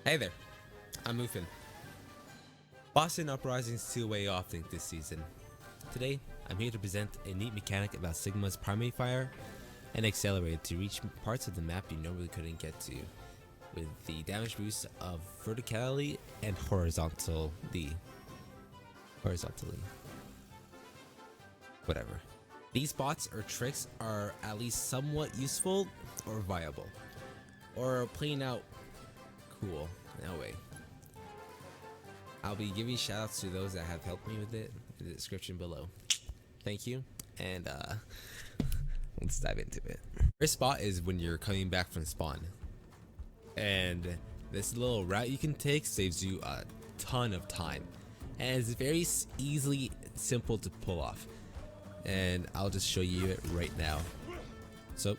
Hey there, I'm Mouffin. Boston Uprising's two-way offlink this season. Today, I'm here to present a neat mechanic about Sigma's primary fire and accelerated to reach parts of the map you normally couldn't get to, with the damage boost of verticality and horizontally. Whatever. These spots or tricks are at least somewhat useful or viable, or plain out cool in a way. I'll be giving shoutouts to those that have helped me with it in the description below. Thank you, and let's dive into it. First spot is when you're coming back from spawn, and this little route you can take saves you a ton of time, and it's very easily simple to pull off, and I'll just show you it right now. So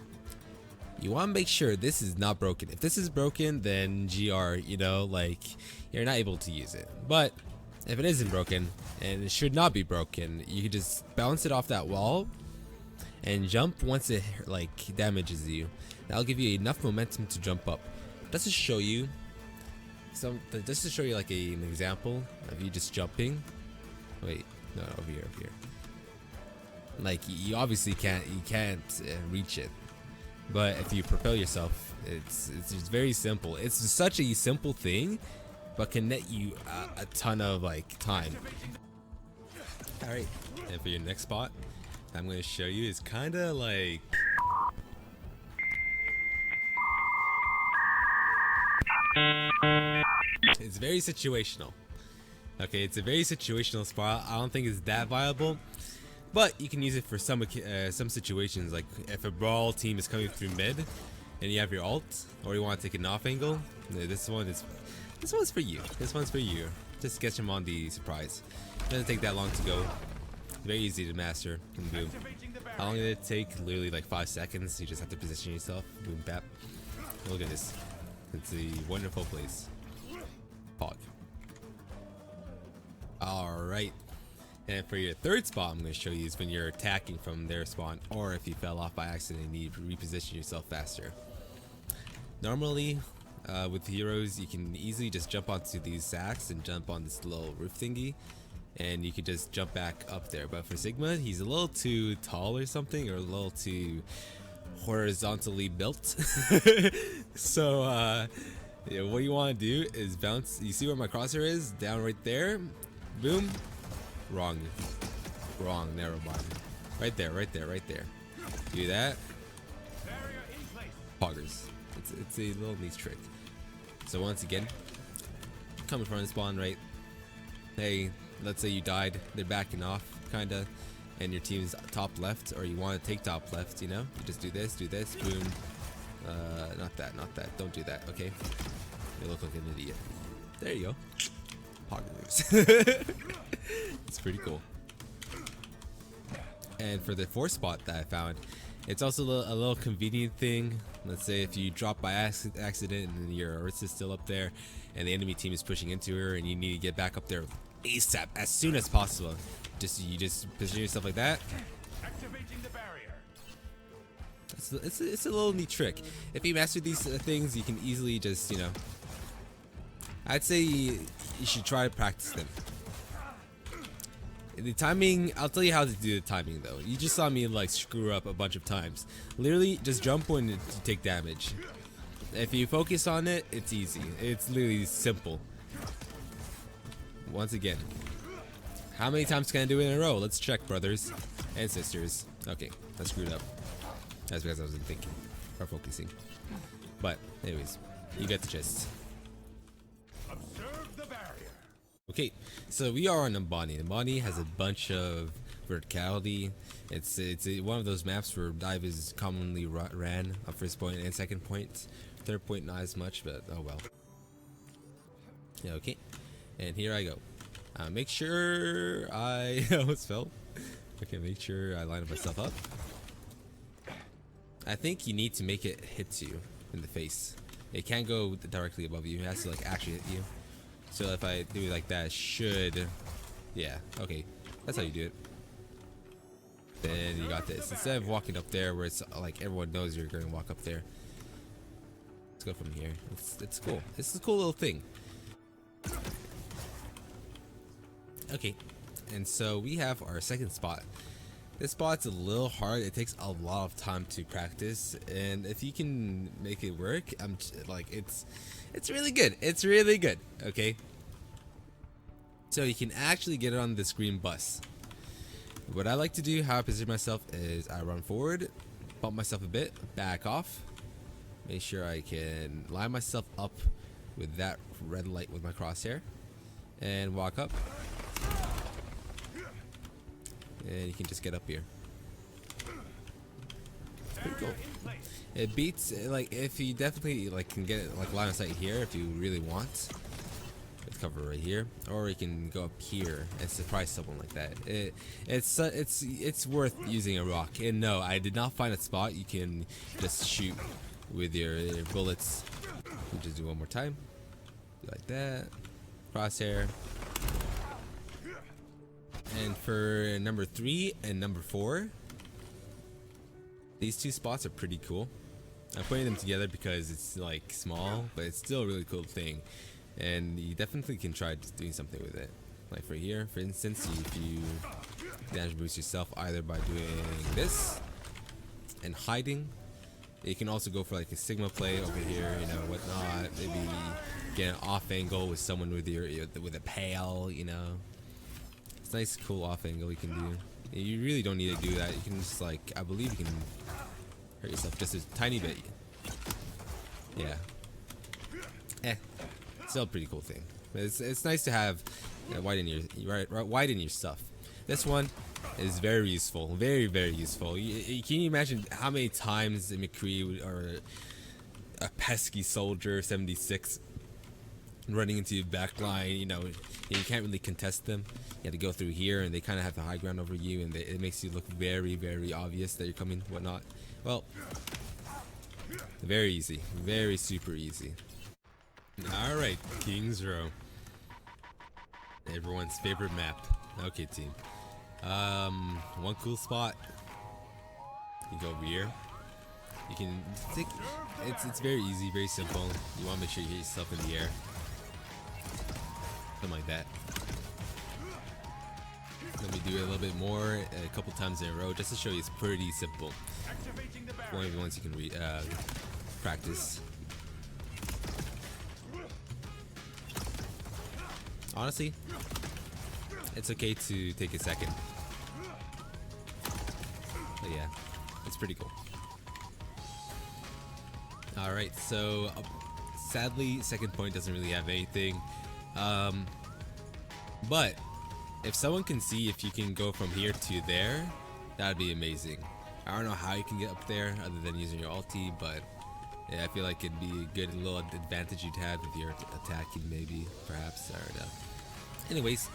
you want to make sure this is not broken. If this is broken, then GR, like you're not able to use it. But if it isn't broken, and it should not be broken, you can just bounce it off that wall and jump once it like damages you. That'll give you enough momentum to jump up. Just to show you like an example of you just jumping. Wait, no, over here. Like you obviously can't reach it. But if you propel yourself, it's just very simple. It's such a simple thing, but can net you a ton of like time. All right, and for your next spot, I'm going to show you is kind of like it's very situational. Okay, it's a very situational spot. I don't think it's that viable. But you can use it for some situations, like if a brawl team is coming through mid, and you have your ult, or you want to take an off angle. This one's for you. This one's for you. Just catch them on the surprise. It doesn't take that long to go. Very easy to master. And boom. How long did it take? Literally like 5 seconds. You just have to position yourself. Boom, bap. Look at this. It's a wonderful place. Pog. All right. And for your third spot, I'm going to show you is when you're attacking from their spawn, or if you fell off by accident and you need to reposition yourself faster. Normally, with heroes, you can easily just jump onto these sacks and jump on this little roof thingy, and you can just jump back up there. But for Sigma, he's a little too tall or something, or a little too horizontally built. So, what you want to do is bounce. You see where my crosshair is? Down right there. Boom. Wrong, narrow bottom. Right there. Do that. Poggers. It's a little neat trick. So once again, come in front of spawn, right? Hey, let's say you died. They're backing off, kinda, and your team's top left, or you want to take top left. You just do this. Boom. Not that. Don't do that. Okay. You look like an idiot. There you go. Poggers. It's pretty cool. And for the fourth spot that I found, it's also a little convenient thing. Let's say if you drop by accident and your Aritz is still up there and the enemy team is pushing into her and you need to get back up there ASAP, as soon as possible. You just position yourself like that. Activating the barrier. It's a little neat trick. If you master these things, you can easily just, I'd say you should try to practice them. The timing, I'll tell you how to do the timing though. You just saw me like screw up a bunch of times. Literally just jump when you take damage. If you focus on it, it's easy. It's literally simple. Once again, how many times can I do it in a row? Let's check, brothers and sisters. Okay, I screwed up. That's because I wasn't thinking or focusing. But anyways, you get the gist. Observe the barrier. Okay, so we are on Numbani. Numbani has a bunch of verticality. It's one of those maps where dive is commonly ran on first point and second point. Third point not as much, but oh well. Yeah, okay. And here I go. Make sure I almost fell. Okay, make sure I line myself up. I think you need to make it hit you in the face. It can't go directly above you. It has to like actually hit you. So if I do it like that, it should, yeah, okay, that's how you do it. Then you got this. Instead of walking up there where it's like everyone knows you're going to walk up there, Let's go from here. It's cool. This is a cool little thing. Okay, and so we have our second spot. This spot's a little hard. It takes a lot of time to practice, and if you can make it work, it's really good. It's really good. Okay, so you can actually get it on this green bus. What I like to do, how I position myself, is I run forward, bump myself a bit, back off, make sure I can line myself up with that red light with my crosshair, and walk up. And you can just get up here. Pretty cool. It beats, like, if you definitely like can get it like line of sight here if you really want. Let's cover right here, or you can go up here and surprise someone like that. It's worth using a rock. And no, I did not find a spot you can just shoot with your bullets. We'll just do one more time, like that. Crosshair. And for number 3 and number 4, these two spots are pretty cool. I'm putting them together because it's like small, but it's still a really cool thing. And you definitely can try just doing something with it. Like for here, for instance, if you damage boost yourself either by doing this and hiding. You can also go for like a Sigma play over here, you know, whatnot. Maybe get an off angle with someone with with a pail, you know. Nice cool off angle you can do. You really don't need to do that. You can just like, I believe you can hurt yourself just a tiny bit. Yeah. Still a pretty cool thing. But it's nice to have widen your stuff. This one is very useful, very useful. Can you imagine how many times a McCree or a pesky soldier 76 running into your back line, you know, you can't really contest them. You have to go through here, and they kind of have the high ground over you, and it makes you look very obvious that you're coming, whatnot. Well, very easy, very super easy. All right, King's Row, everyone's favorite map. Okay, team. One cool spot. You go over here. You can take. It's very easy, very simple. You want to make sure you get yourself in the air. Something like that. Let me do it a little bit more, a couple times in a row, just to show you it's pretty simple. One of the ones you can practice. Honestly, it's okay to take a second. But yeah, it's pretty cool. Alright, so sadly, second point doesn't really have anything. But if someone can see if you can go from here to there, that'd be amazing. I don't know how you can get up there other than using your ulti, but yeah, I feel like it'd be a good little advantage you'd have with your attacking, maybe, perhaps. I don't know. Anyways,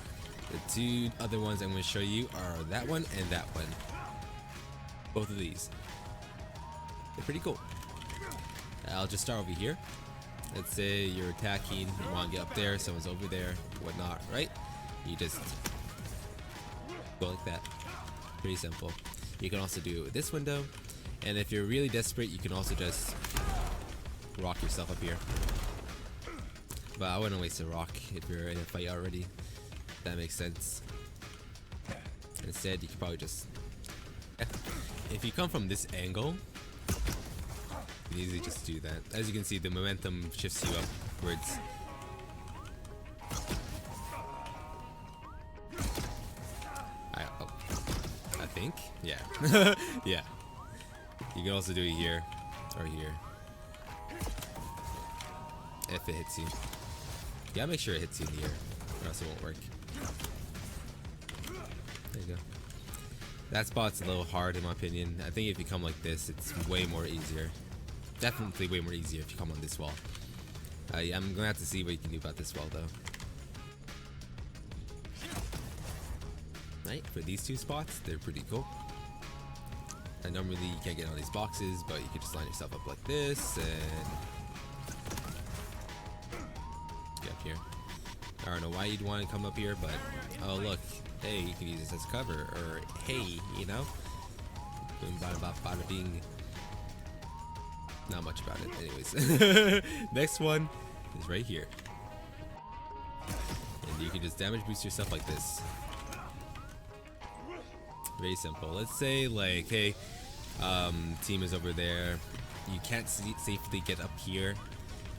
the two other ones I'm going to show you are that one and that one. Both of these. They're pretty cool. I'll just start over here. Let's say you're attacking, you want to get up there, someone's over there, whatnot, right? You just go like that. Pretty simple. You can also do it with this window, and if you're really desperate, you can also just rock yourself up here. But I wouldn't waste a rock if you're in a fight already. If that makes sense. Instead, you can probably just... If you come from this angle, you can easily just do that. As you can see, the momentum shifts you upwards. I think? Yeah. Yeah. You can also do it here or here. If it hits you. Yeah, make sure it hits you in the air, or else it won't work. There you go. That spot's a little hard in my opinion. I think if you come like this, it's way more easier. Definitely way more easier if you come on this wall. Yeah, I'm gonna have to see what you can do about this wall though. Right, for these two spots, they're pretty cool. And normally you can't get on these boxes, but you can just line yourself up like this and get up here. I don't know why you'd want to come up here, but oh look, hey, you can use this as cover, or hey, you know, boom, bada bop, bada bing. not much about it. Anyways, next one is right here. And you can just damage boost yourself like this. Very simple. Let's say like, hey, team is over there. You can't safely get up here,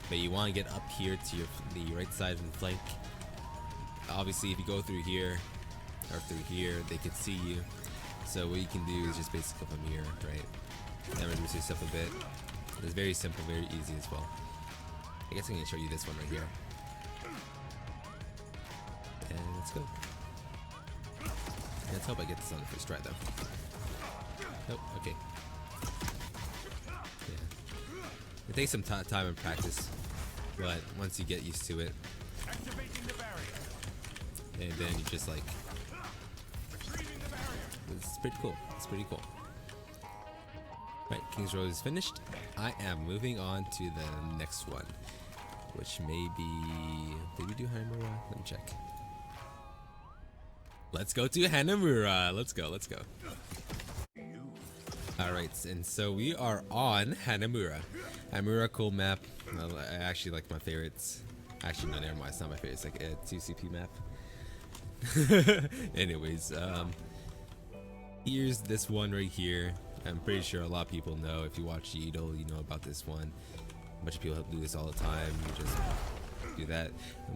but you want to get up here to the right side of the flank. Obviously, if you go through here or through here, they can see you. So what you can do is just basically from here, right? Damage boost yourself a bit. It's very simple, very easy as well. I guess I can show you this one right here. And let's go. Let's hope I get this on the first try though. Nope, okay. Yeah. It takes some time and practice, but once you get used to it, Activating the barrier. and then you just like, Retrieving the barrier. it's pretty cool. It's pretty cool. Right, King's Road is finished. I am moving on to the next one, which may be, did we do Hanamura? Let me check. Let's go to Hanamura. Let's go, let's go. Alright, and so we are on Hanamura. Hanamura, cool map. I actually like my favorites. Actually, no, never mind. It's not my favorite. It's like a 2CP map. Anyways, here's this one right here. I'm pretty sure a lot of people know. If you watch Idol, you know about this one. A bunch of people do this all the time. You just do that.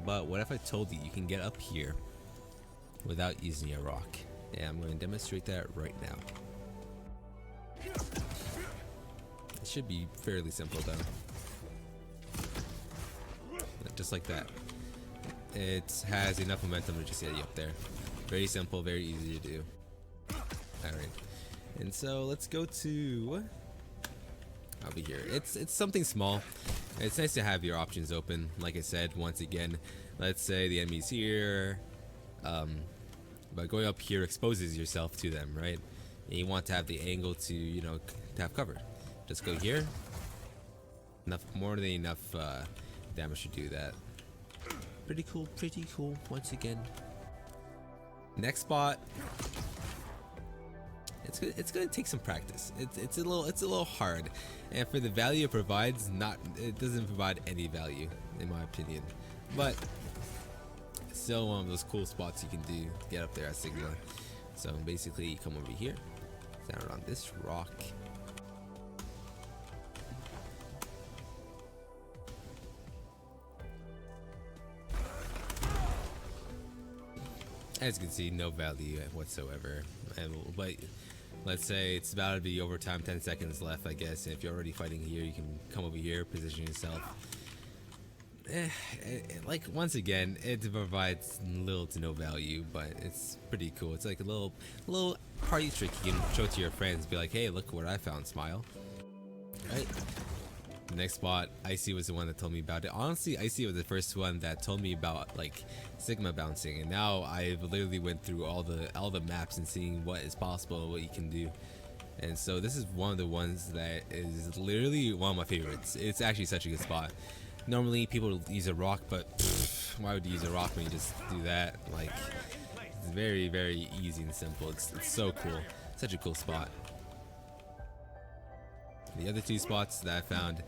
But what if I told you you can get up here without using a rock? Yeah, I'm going to demonstrate that right now. It should be fairly simple though. Just like that. It has enough momentum to just get you up there. Very simple, very easy to do. Alright. And so let's go to, I'll be here. It's something small. It's nice to have your options open. Like I said, once again, let's say the enemy's here, but going up here exposes yourself to them, right? And you want to have the angle to, you know, to have cover. Just go here. More than enough damage to do that. Pretty cool once again. Next spot. It's gonna take some practice. It's a little hard, and for the value it provides, it doesn't provide any value in my opinion. But it's still one of those cool spots you can do to get up there at Sigma. So basically, you come over here, stand on this rock. As you can see, no value whatsoever. But let's say it's about to be overtime, 10 seconds left, I guess. And if you're already fighting here, you can come over here, position yourself. Like, once again, it provides little to no value, but it's pretty cool. It's like a little party trick you can show to your friends. Be like, hey, look what I found, smile. Right? The next spot, Icy was the one that told me about it. Honestly, Icy was the first one that told me about like Sigma bouncing, and now I've literally went through all the maps and seeing what is possible, what you can do. And so this is one of the ones that is literally one of my favorites. It's actually such a good spot. Normally people use a rock, but why would you use a rock when you just do that? Like, it's very, very easy and simple. It's so cool. Such a cool spot. The other two spots that I found,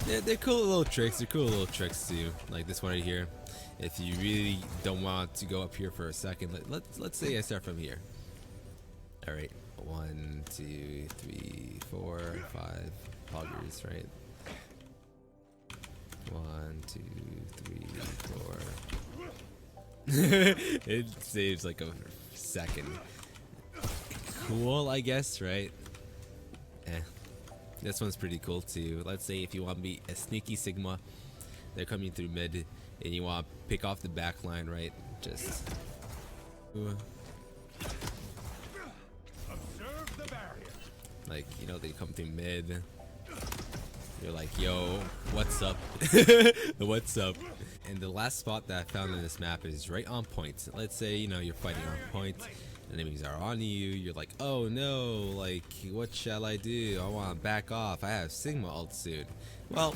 they're cool little tricks. They're cool little tricks too. Like this one right here. If you really don't want to go up here for a second, let's say I start from here. All right, 1, 2, 3, 4, 5 poggers, right? 1, 2, 3, 4. It saves like a second. Cool, I guess, right? This one's pretty cool too. Let's say if you want to be a sneaky Sigma, they're coming through mid, and you want to pick off the back line, right? Just Observe the barrier. like, you know, they come through mid. You're like, yo, what's up? What's up? And the last spot that I found in this map is right on point. Let's say, you know, you're fighting on point. Enemies are on you, you're like, oh no, like, what shall I do? I want to back off. I have Sigma ult soon. Well,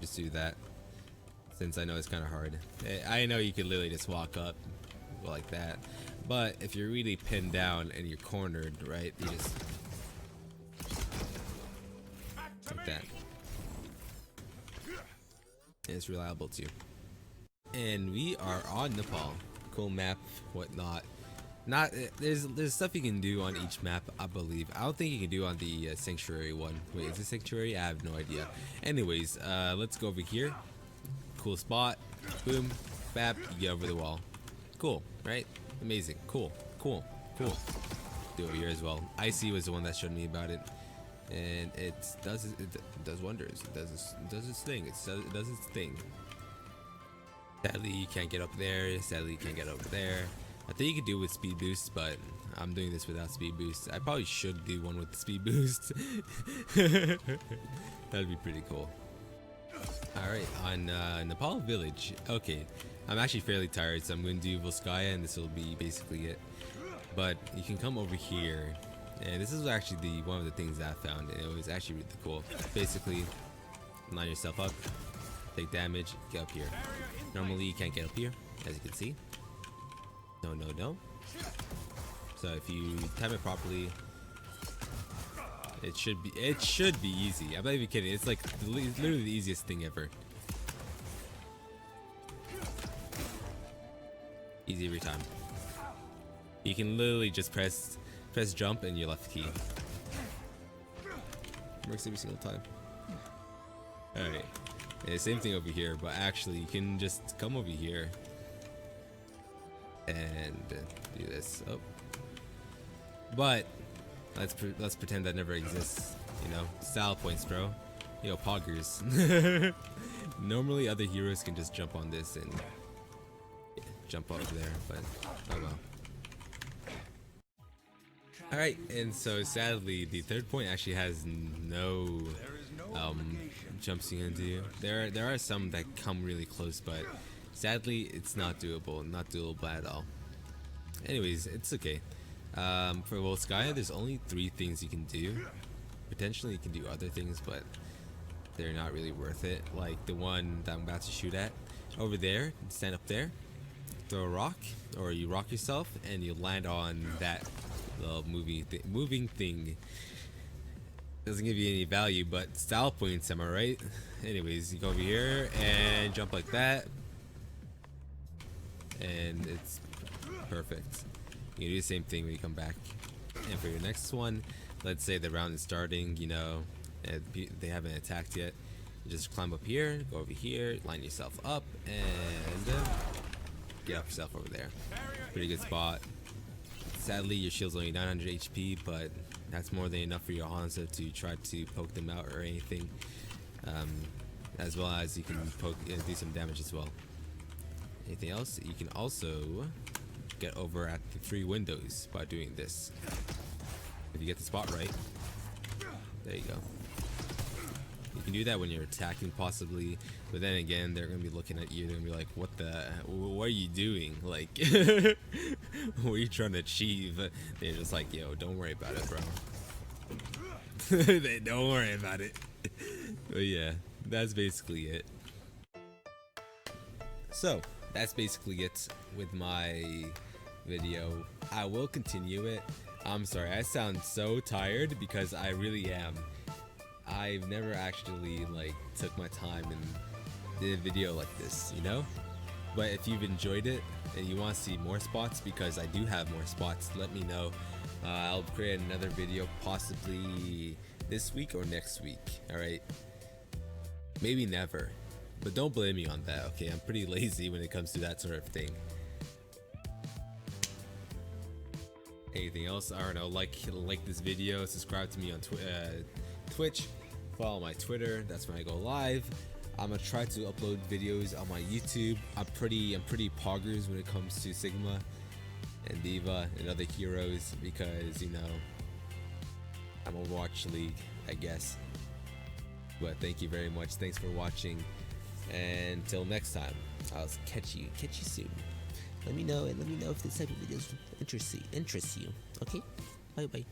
just do that, since I know it's kind of hard. I know you could literally just walk up like that, but if you're really pinned down and you're cornered, right, you just like that. it's reliable too. And we are on Nepal. Cool map, whatnot. Not there's stuff you can do on each map, I believe. I don't think you can do on the sanctuary one. Wait, is it sanctuary? I have no idea. Anyways, let's go over here. Cool spot. Boom, bap, you get over the wall. Cool, right? Amazing. Cool, cool, cool. Do it here as well. Icy was the one that showed me about it, and it does wonders. It does its thing. It does its thing. Sadly, you can't get up there. Sadly, you can't get over there. I think you could do it with speed boost, but I'm doing this without speed boost. I probably should do one with speed boost. That'd be pretty cool. Alright, on Nepal Village. Okay, I'm actually fairly tired, so I'm going to do Volskaya, and this will be basically it. But you can come over here, and this is actually one of the things that I found, and it was actually really cool. Basically, line yourself up, take damage, get up here. Normally you can't get up here, as you can see. No. So if you time it properly, it should be easy. I'm not even kidding. It's like literally the easiest thing ever. Easy every time. You can literally just press jump and your left key. Works every single time. Alright. Yeah, same thing over here, but actually you can just come over here and do this. Oh. But let's pretend that never exists. You know, style points, bro. Yo, poggers. Normally other heroes can just jump on this and jump over there, but oh well. Alright, and so sadly the third point actually has no jumps you can do. There are some that come really close, but sadly it's not doable at all. Anyways, it's okay. For Volskaya, there's only 3 things you can do. Potentially you can do other things, but they're not really worth it. Like the one that I'm about to shoot at over there, stand up there, throw a rock, or you rock yourself and you land on that little moving thing. Doesn't give you any value, but style points, am I right? Anyways, you go over here and jump like that, and it's perfect. You can do the same thing when you come back. And for your next one, let's say the round is starting, you know, and they haven't attacked yet. You just climb up here, go over here, line yourself up, and get up yourself over there. Pretty good spot. Sadly, your shield's only 900 HP, but that's more than enough for your Hanzo to try to poke them out or anything. As well as you can do some damage as well. Anything else? You can also get over at the 3 windows by doing this. If you get the spot right, there you go. You can do that when you're attacking possibly, but then again they're gonna be looking at you. They're gonna be like, what are you doing? Like what are you trying to achieve? They're just like, yo, don't worry about it, bro. They don't worry about it. But yeah, that's basically it. So that's basically it with my video. I will continue it. I'm sorry, I sound so tired because I really am. I've never actually like took my time and did a video like this, you know? But if you've enjoyed it and you want to see more spots, because I do have more spots, let me know. I'll create another video possibly this week or next week. Alright, maybe never, but don't blame me on that, okay? I'm pretty lazy when it comes to that sort of thing. Anything else? I don't know, like this video, subscribe to me on Twitch, follow my Twitter, that's when I go live. I'm gonna try to upload videos on my YouTube. I'm pretty poggers when it comes to Sigma and Diva and other heroes, because you know, I'm Overwatch League, I guess. But thank you very much, thanks for watching, and until next time, I'll catch you soon. Let me know if this type of videos interest you. Okay, bye bye.